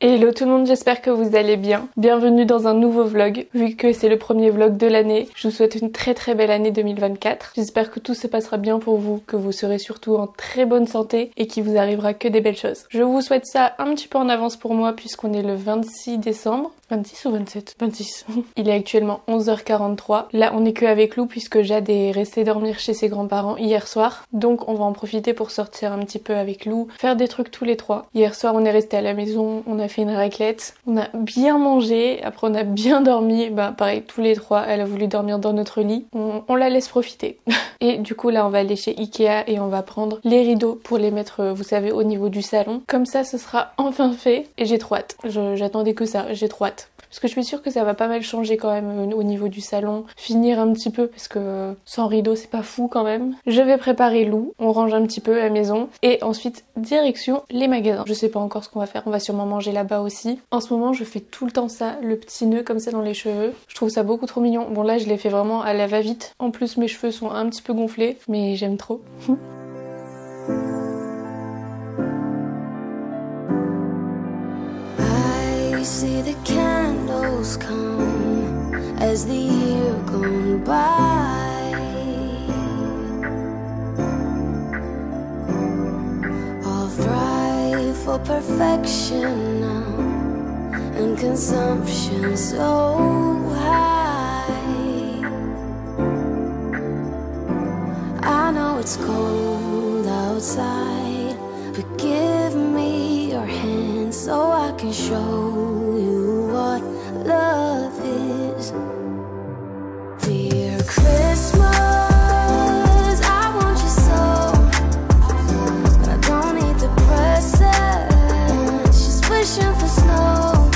Hello tout le monde, j'espère que vous allez bien. Bienvenue dans un nouveau vlog. Vu que c'est le premier vlog de l'année, je vous souhaite une très belle année 2024. J'espère que tout se passera bien pour vous, que vous serez surtout en très bonne santé et qu'il vous arrivera que des belles choses. Je vous souhaite ça un petit peu en avance pour moi puisqu'on est le 26 décembre. 26 ou 27 26. Il est actuellement 11h43. Là, on est que avec Lou puisque Jade est restée dormir chez ses grands-parents hier soir. Donc on va en profiter pour sortir un petit peu avec Lou, faire des trucs tous les trois. Hier soir, on est resté à la maison, on a fait une raclette, on a bien mangé, après on a bien dormi. Bah pareil, tous les trois, elle a voulu dormir dans notre lit. On la laisse profiter. Et du coup là, on va aller chez Ikea et on va prendre les rideaux pour les mettre, vous savez, au niveau du salon. Comme ça, ce sera enfin fait et j'ai trop hâte. J'attendais que ça, j'ai trop hâte. Parce que je suis sûre que ça va pas mal changer quand même au niveau du salon. Finir un petit peu parce que sans rideau c'est pas fou quand même. Je vais préparer Lou, on range un petit peu la maison et ensuite direction les magasins. Je sais pas encore ce qu'on va faire, on va sûrement manger là-bas aussi. En ce moment je fais tout le temps ça, le petit nœud comme ça dans les cheveux. Je trouve ça beaucoup trop mignon. Bon là je l'ai fait vraiment à la va-vite. En plus mes cheveux sont un petit peu gonflés mais j'aime trop. We see the candles come as the year gone by. All thrive for perfection now, and consumption so high. I know it's cold outside, but give me your hand so I can show you what love is. Dear Christmas, I want you so, but I don't need the presents, just wishing for snow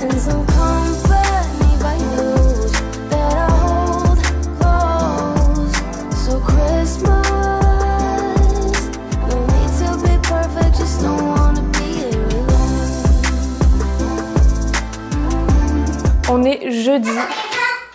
and some company by those that I hold close. So Christmas, no need to be perfect, just don't wanna be here alone.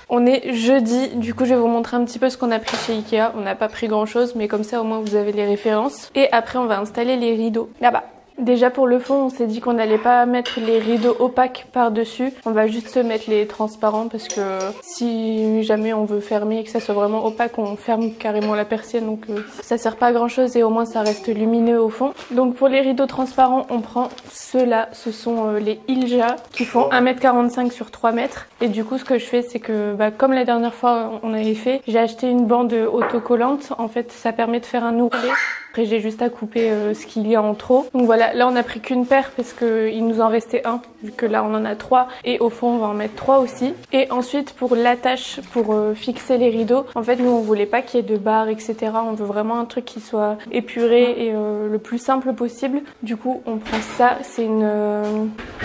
On est jeudi, du coup je vais vous montrer un petit peu ce qu'on a pris chez Ikea. On n'a pas pris grand chose mais comme ça au moins vous avez les références. Et après on va installer les rideaux là-bas. Déjà pour le fond, on s'est dit qu'on n'allait pas mettre les rideaux opaques par-dessus. On va juste mettre les transparents parce que si jamais on veut fermer et que ça soit vraiment opaque, on ferme carrément la persienne. Donc ça sert pas à grand chose et au moins ça reste lumineux au fond. Donc pour les rideaux transparents, on prend ceux-là. Ce sont les Ilja qui font 1m45 sur 3 mètres. Et du coup ce que je fais c'est que comme la dernière fois on avait fait, j'ai acheté une bande autocollante. En fait ça permet de faire un ourlet. Après j'ai juste à couper ce qu'il y a en trop. Donc voilà, là on a pris qu'une paire parce qu'il nous en restait un, vu que là on en a 3 et au fond on va en mettre 3 aussi. Et ensuite pour l'attache, pour fixer les rideaux, en fait nous on voulait pas qu'il y ait de barres etc. On veut vraiment un truc qui soit épuré et le plus simple possible. Du coup on prend ça, c'est une...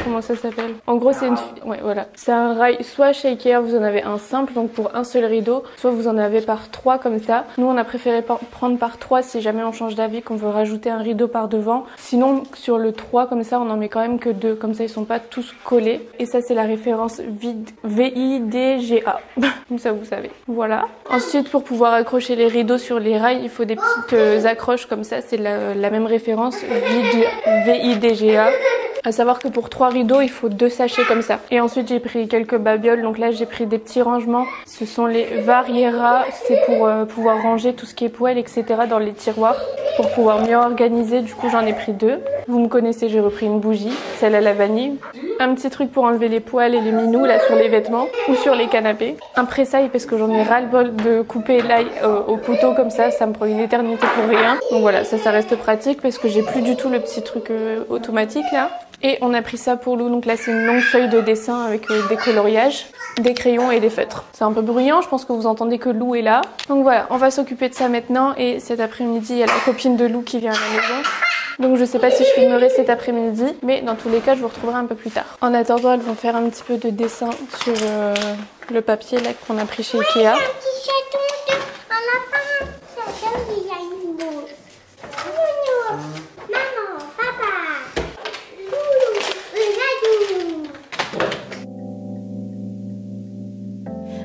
comment ça s'appelle? En gros c'est une... ouais voilà, c'est un rail, soit chez Ikea vous en avez un simple donc pour un seul rideau, soit vous en avez par 3 comme ça. Nous on a préféré prendre par 3 si jamais on change d'avis, qu'on veut rajouter un rideau par devant. Sinon sur le 3 comme ça on en met quand même que 2, comme ça ils sont pas tous collés. Et ça c'est la référence VIDGA. Comme ça vous savez. Voilà. Ensuite pour pouvoir accrocher les rideaux sur les rails il faut des petites accroches comme ça, c'est la même référence VIDGA. À savoir que pour 3 rideaux, il faut 2 sachets comme ça. Et ensuite, j'ai pris quelques babioles. Donc là, j'ai pris des petits rangements. Ce sont les Variera. C'est pour pouvoir ranger tout ce qui est poêle, etc. dans les tiroirs. Pour pouvoir mieux organiser. Du coup, j'en ai pris 2. Vous me connaissez, j'ai repris une bougie. Celle à la vanille. Un petit truc pour enlever les poils et les minous là sur les vêtements ou sur les canapés. Un pressail parce que j'en ai ras le bol de couper l'ail au couteau comme ça me prend une éternité pour rien. Donc voilà, ça reste pratique parce que j'ai plus du tout le petit truc automatique là. Et on a pris ça pour Lou, donc là c'est une longue feuille de dessin avec des coloriages, des crayons et des feutres. C'est un peu bruyant, je pense que vous entendez que Lou est là. Donc voilà, on va s'occuper de ça maintenant et cet après-midi il y a la copine de Lou qui vient à la maison. Donc je sais pas si je filmerai cet après-midi, mais dans tous les cas je vous retrouverai un peu plus tard. En attendant, elles vont faire un petit peu de dessin sur le papier là qu'on a pris chez Ikea.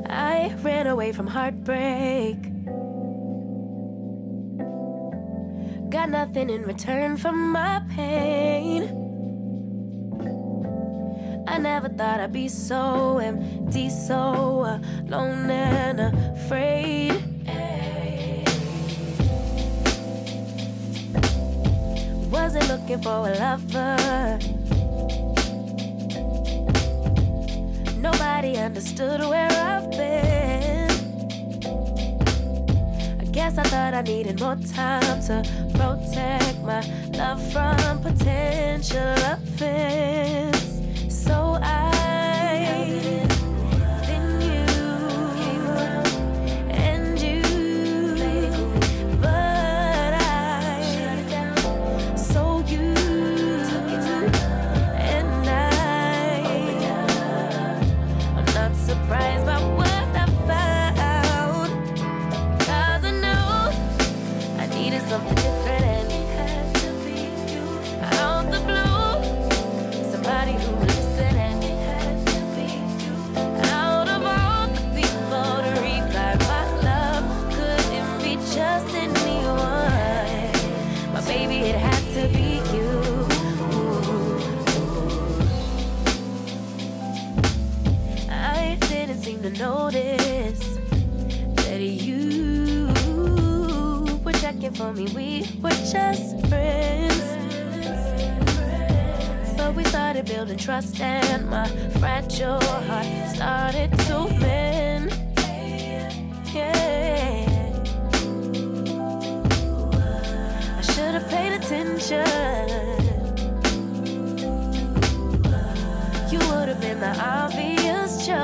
I ran away from heartbreak. Got nothing in return for my pain. I never thought I'd be so empty, so alone and afraid. Wasn't looking for a lover. Nobody understood where I've been. I guess I thought I needed more time to protect my love from potential offense. So then you came around and you, but I shut it down. So you took it to, and I'm not surprised by what I found, 'cause I know I needed something different, and it had to be you. Out the blue, somebody who would listen, and it had to be you. Out of all the people to revive my love, couldn't be just anyone. My baby, it had to be you. I didn't seem to notice that you were checking for me. We were just friends, but we started building trust, and my fragile heart started to mend. Yeah, I should have paid attention. You would have been the obvious choice,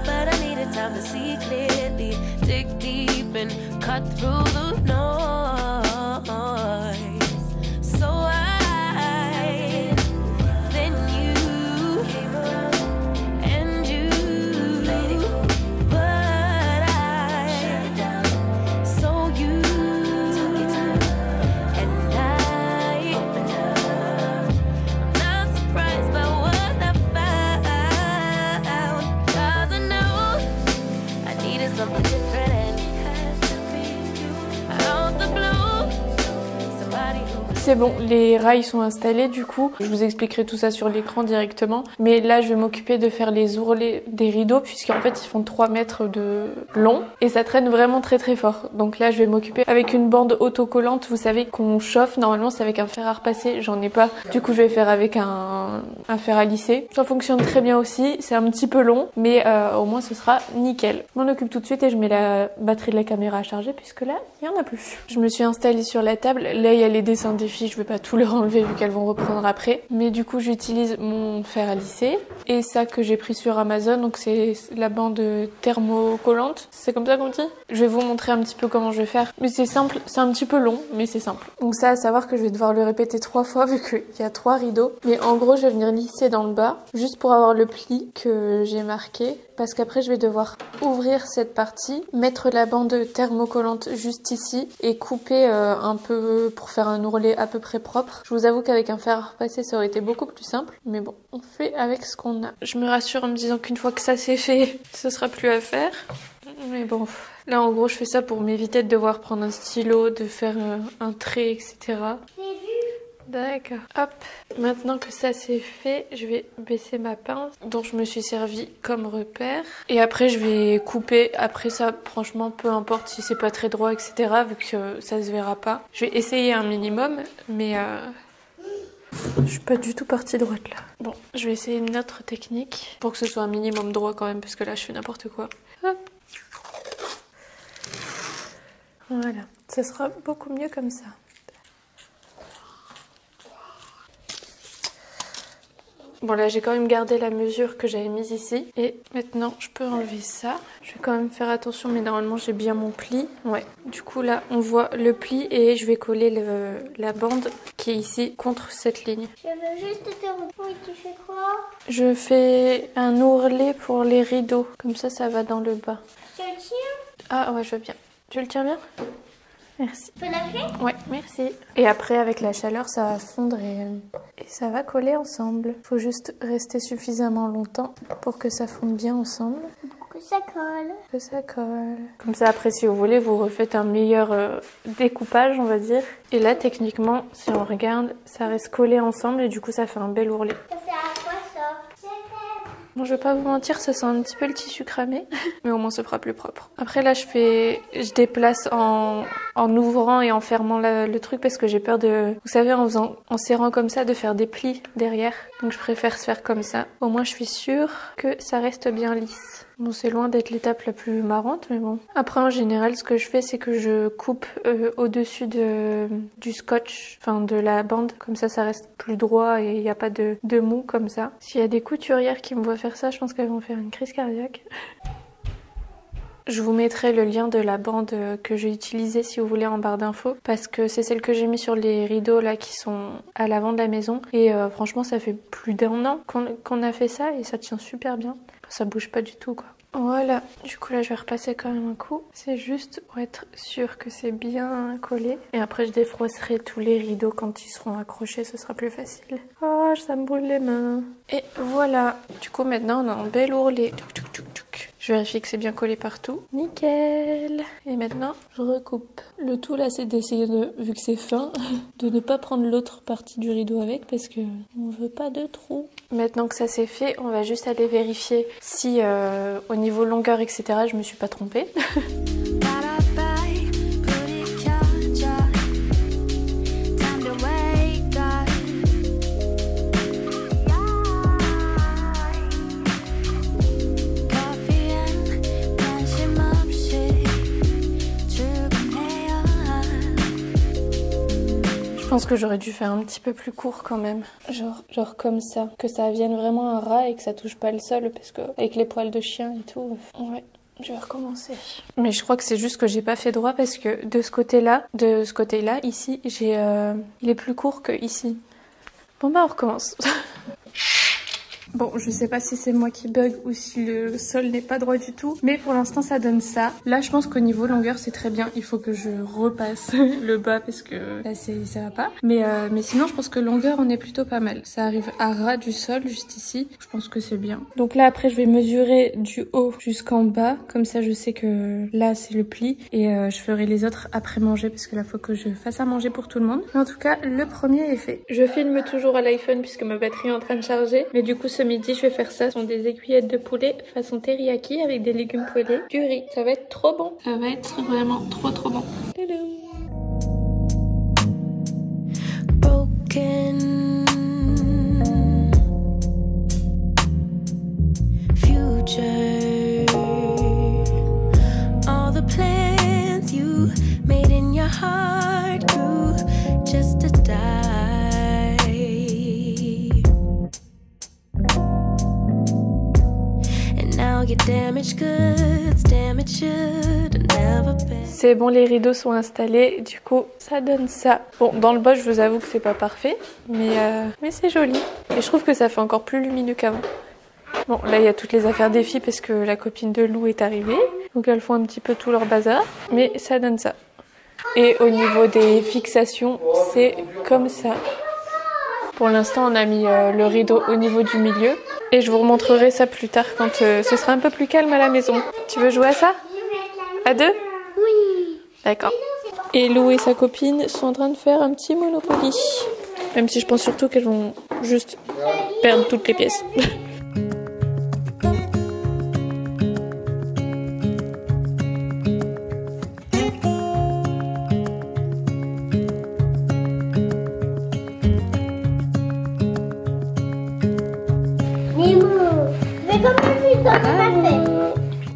but I needed time to see clearly, dig deep and cut through the noise. So then you came around and you made it cool, but I shut it down. So you took it time, and I'm not surprised by what I found, 'cause I know I needed something different, and it had to be you. Out the blue, somebody who. C'est bon, les rails sont installés du coup. Je vous expliquerai tout ça sur l'écran directement. Mais là, je vais m'occuper de faire les ourlets des rideaux, puisqu'en fait, ils font 3 mètres de long. Et ça traîne vraiment très très fort. Donc là, je vais m'occuper avec une bande autocollante. Vous savez qu'on chauffe. Normalement, c'est avec un fer à repasser. J'en ai pas. Du coup, je vais faire avec un fer à lisser. Ça fonctionne très bien aussi. C'est un petit peu long, mais au moins, ce sera nickel. Je m'en occupe tout de suite et je mets la batterie de la caméra à charger, puisque là, il y en a plus. Je me suis installée sur la table. Là, il y a les dessins des filles. Je vais pas tout leur enlever vu qu'elles vont reprendre après. Mais du coup, j'utilise mon fer à lisser. Et ça que j'ai pris sur Amazon. Donc c'est la bande thermocollante. C'est comme ça qu'on dit. Je vais vous montrer un petit peu comment je vais faire. Mais c'est simple. C'est un petit peu long, mais c'est simple. Donc ça, à savoir que je vais devoir le répéter 3 fois vu qu'il y a 3 rideaux. Mais en gros, je vais venir lisser dans le bas. Juste pour avoir le pli que j'ai marqué. Parce qu'après, je vais devoir ouvrir cette partie, mettre la bande thermocollante juste ici et couper un peu pour faire un ourlet à peu près propre. Je vous avoue qu'avec un fer à repasser, ça aurait été beaucoup plus simple. Mais bon, on fait avec ce qu'on a. Je me rassure en me disant qu'une fois que ça c'est fait, ce sera plus à faire. Mais bon, là en gros, je fais ça pour m'éviter de devoir prendre un stylo, de faire un trait, etc. D'accord. Hop. Maintenant que ça c'est fait, je vais baisser ma pince dont je me suis servi comme repère. Et après je vais couper. Après ça, franchement, peu importe si c'est pas très droit, etc. Vu que ça se verra pas. Je vais essayer un minimum, mais je suis pas du tout partie droite là. Bon, je vais essayer une autre technique pour que ce soit un minimum droit quand même, parce que là je fais n'importe quoi. Hop. Voilà. Ça sera beaucoup mieux comme ça. Bon là j'ai quand même gardé la mesure que j'avais mise ici. Et maintenant je peux enlever ça. Je vais quand même faire attention, mais normalement j'ai bien mon pli. Ouais, du coup là on voit le pli et je vais coller la bande qui est ici contre cette ligne. Je veux juste te répondre, tu fais quoi? Je fais un ourlet pour les rideaux. Comme ça va dans le bas. Je le tiens? Ah ouais, je veux bien. Tu le tiens bien? Merci. Tu peux lâcher? Ouais, merci. Et après, avec la chaleur, ça va fondre et ça va coller ensemble. Faut juste rester suffisamment longtemps pour que ça fonde bien ensemble. Que ça colle. Que ça colle. Comme ça après si vous voulez vous refaites un meilleur découpage on va dire. Et là techniquement si on regarde ça reste collé ensemble et du coup ça fait un bel ourlet. Ça fait à quoi ça? Bon, je vais pas vous mentir, ça sent un petit peu le tissu cramé, mais au moins ça fera plus propre. Après là je déplace en ouvrant et en fermant le truc parce que j'ai peur de, vous savez en serrant comme ça de faire des plis derrière. Donc je préfère se faire comme ça. Au moins je suis sûre que ça reste bien lisse. Bon c'est loin d'être l'étape la plus marrante mais bon. Après en général ce que je fais c'est que je coupe au-dessus du scotch, enfin de la bande. Comme ça reste plus droit et il n'y a pas de mou comme ça. S'il y a des couturières qui me voient faire ça je pense qu'elles vont faire une crise cardiaque. Je vous mettrai le lien de la bande que j'ai utilisée si vous voulez en barre d'infos parce que c'est celle que j'ai mis sur les rideaux là qui sont à l'avant de la maison et franchement ça fait plus d'1 an qu'on a fait ça et ça tient super bien. Ça bouge pas du tout quoi. Voilà, du coup là je vais repasser quand même un coup. C'est juste pour être sûr que c'est bien collé. Et après je défroisserai tous les rideaux quand ils seront accrochés, ce sera plus facile. Oh, ça me brûle les mains. Et voilà, du coup maintenant on a un bel ourlet. Je vérifie que c'est bien collé partout. Nickel. Et maintenant, je recoupe. Le tout là, c'est d'essayer de, vu que c'est fin, de ne pas prendre l'autre partie du rideau avec parce que on veut pas de trous. Maintenant que ça c'est fait, on va juste aller vérifier si au niveau longueur, etc., je me suis pas trompée. Je pense que j'aurais dû faire un petit peu plus court quand même. Genre comme ça. Que ça vienne vraiment un ras et que ça touche pas le sol parce que avec les poils de chien et tout. Ouais. Je vais recommencer. Mais je crois que c'est juste que j'ai pas fait droit parce que de ce côté-là, ici, il est plus court que ici. Bon bah on recommence. Bon, je sais pas si c'est moi qui bug ou si le sol n'est pas droit du tout, mais pour l'instant ça donne ça. Là je pense qu'au niveau longueur c'est très bien, il faut que je repasse le bas parce que là ça va pas. Mais sinon je pense que longueur on est plutôt pas mal. Ça arrive à ras du sol juste ici, je pense que c'est bien. Donc là après je vais mesurer du haut jusqu'en bas, comme ça je sais que là c'est le pli et je ferai les autres après manger parce que là faut que je fasse à manger pour tout le monde. Mais en tout cas le premier est fait. Je filme toujours à l'iPhone puisque ma batterie est en train de charger, mais du coup ce midi je vais faire ça. Ce sont des aiguillettes de poulet façon teriyaki avec des légumes poêlés, du riz. Ça va être trop bon. Ça va être vraiment trop bon. Broken future, all the plans you made in your heart grew just to die. C'est bon, les rideaux sont installés, du coup ça donne ça. Bon, dans le bas je vous avoue que c'est pas parfait, mais c'est joli. Et je trouve que ça fait encore plus lumineux qu'avant. Bon, là il y a toutes les affaires des filles parce que la copine de Lou est arrivée. Donc elles font un petit peu tout leur bazar, mais ça donne ça. Et au niveau des fixations, c'est comme ça. Pour l'instant, on a mis le rideau au niveau du milieu. Et je vous remontrerai ça plus tard quand ce sera un peu plus calme à la maison. Tu veux jouer à ça? À deux? Oui. D'accord. Et Lou et sa copine sont en train de faire un petit Monopoly. Même si je pense surtout qu'elles vont juste perdre toutes les pièces.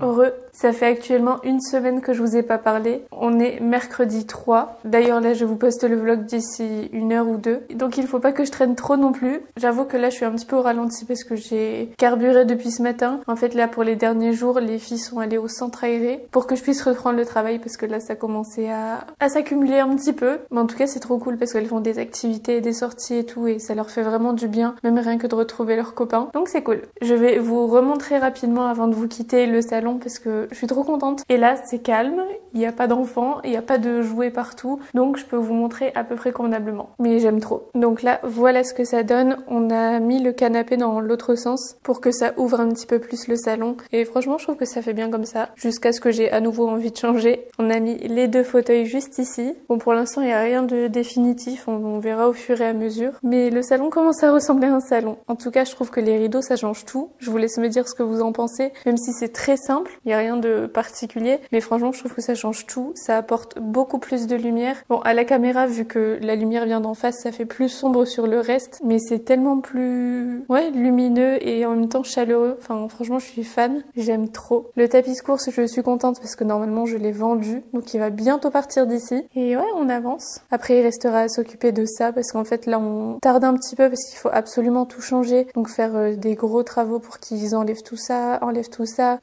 Heureux. Ça fait actuellement 1 semaine que je vous ai pas parlé. On est mercredi 3. D'ailleurs là je vous poste le vlog d'ici 1 heure ou 2. Donc il faut pas que je traîne trop non plus. J'avoue que là je suis un petit peu au ralenti parce que j'ai carburé depuis ce matin. En fait là pour les derniers jours les filles sont allées au centre aéré pour que je puisse reprendre le travail parce que là ça commençait à s'accumuler un petit peu. Mais en tout cas c'est trop cool parce qu'elles font des activités, des sorties et tout et ça leur fait vraiment du bien. Même rien que de retrouver leurs copains. Donc c'est cool. Je vais vous remontrer rapidement avant de vous quitter le salon parce que je suis trop contente. Et là c'est calme il n'y a pas d'enfants, il n'y a pas de jouets partout, donc je peux vous montrer à peu près convenablement. Mais j'aime trop. Donc là, voilà ce que ça donne. On a mis le canapé dans l'autre sens pour que ça ouvre un petit peu plus le salon. Et franchement, je trouve que ça fait bien comme ça, jusqu'à ce que j'ai à nouveau envie de changer. On a mis les 2 fauteuils juste ici. Bon, pour l'instant, il n'y a rien de définitif, on verra au fur et à mesure. Mais le salon commence à ressembler à un salon. En tout cas, je trouve que les rideaux, ça change tout. Je vous laisse me dire ce que vous en pensez, même si c'est très simple, il n'y a rien de particulier. Mais franchement, je trouve que ça change tout. Ça apporte beaucoup plus de lumière. Bon, à la caméra, vu que la lumière vient d'en face, ça fait plus sombre sur le reste. Mais c'est tellement plus, ouais, lumineux et en même temps chaleureux. Enfin, franchement, je suis fan. J'aime trop. Le tapis de course, je suis contente parce que normalement, je l'ai vendu. Donc, il va bientôt partir d'ici. Et ouais, on avance. Après, il restera à s'occuper de ça parce qu'en fait, là, on tarde un petit peu parce qu'il faut absolument tout changer. Donc, faire des gros travaux pour qu'ils enlèvent tout ça.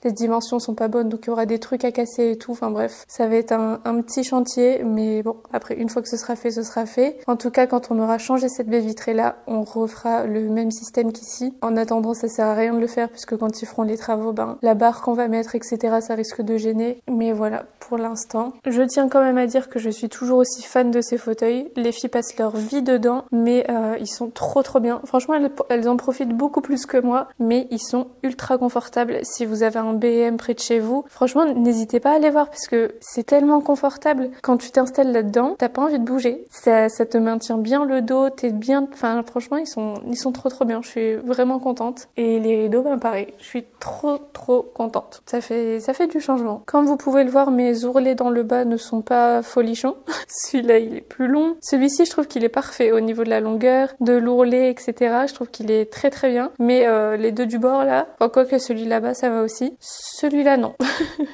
Les dimensions sont pas bonnes, donc il y aura des trucs à casser et tout. Enfin bref, ça va être un petit chantier. Mais bon, après, une fois que ce sera fait, ce sera fait. En tout cas, quand on aura changé cette baie vitrée là, on refera le même système qu'ici. En attendant, ça sert à rien de le faire puisque quand ils feront les travaux, ben la barre qu'on va mettre, etc., ça risque de gêner. Mais voilà, pour l'instant. Je tiens quand même à dire que je suis toujours aussi fan de ces fauteuils. Les filles passent leur vie dedans, mais ils sont trop bien. Franchement, elles en profitent beaucoup plus que moi, mais ils sont ultra confortables. Si vous avez un BM près de chez vous, franchement, n'hésitez pas à aller voir parce que c'est tellement confortable. Quand tu t'installes là-dedans, t'as pas envie de bouger. Ça te maintient bien le dos, t'es bien... Enfin, franchement, ils sont trop bien. Je suis vraiment contente. Et les rideaux, ben pareil, je suis trop contente. Ça fait du changement. Comme vous pouvez le voir, mes ourlets dans le bas ne sont pas folichons. Celui-là, il est plus long. Celui-ci, je trouve qu'il est parfait au niveau de la longueur, de l'ourlet, etc. Je trouve qu'il est très bien. Mais les 2 du bord, là, quoique celui là-bas, ça va aussi. Celui-là, non.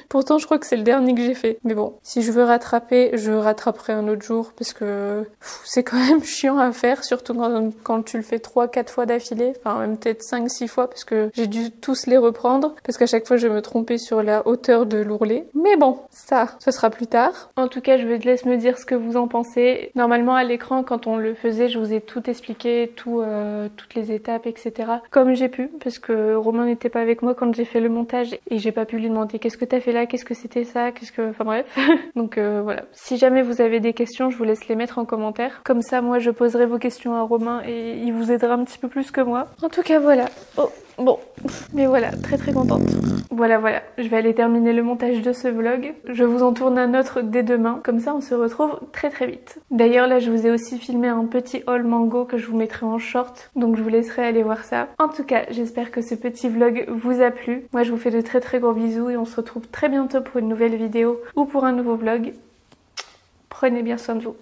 Pourtant, je crois que c'est le dernier que j'ai fait. Mais bon, si je veux rattraper, je rattraperai un autre jour parce que c'est quand même chiant à faire, surtout quand tu le fais 3-4 fois d'affilée. Enfin, même peut-être 5-6 fois parce que j'ai dû tous les reprendre parce qu'à chaque fois, je me trompais sur la hauteur de l'ourlet. Mais bon, ça, ce sera plus tard. En tout cas, je vous laisse me dire ce que vous en pensez. Normalement, à l'écran, quand on le faisait, je vous ai tout expliqué, toutes les étapes, etc. comme j'ai pu parce que Romain n'était pas avec moi quand j'ai fait le montage et j'ai pas pu lui demander qu'est-ce que t'as fait là, qu'est-ce que c'était ça, enfin bref. Donc voilà. Si jamais vous avez des questions, je vous laisse les mettre en commentaire. Comme ça, moi, je poserai vos questions à Romain et il vous aidera un petit peu plus que moi. En tout cas, voilà. Oh, bon. Mais voilà, très contente. Voilà. Je vais aller terminer le montage de ce vlog. Je vous en tourne un autre dès demain. Comme ça, on se retrouve très vite. D'ailleurs, là, je vous ai aussi filmé un petit haul mango que je vous mettrai en short. Donc, je vous laisserai aller voir ça. En tout cas, j'espère que ce petit vlog vous a plu. Moi, je vous fais de très gros bisous et on se retrouve très bientôt pour une nouvelle vidéo ou pour un nouveau vlog. Prenez bien soin de vous.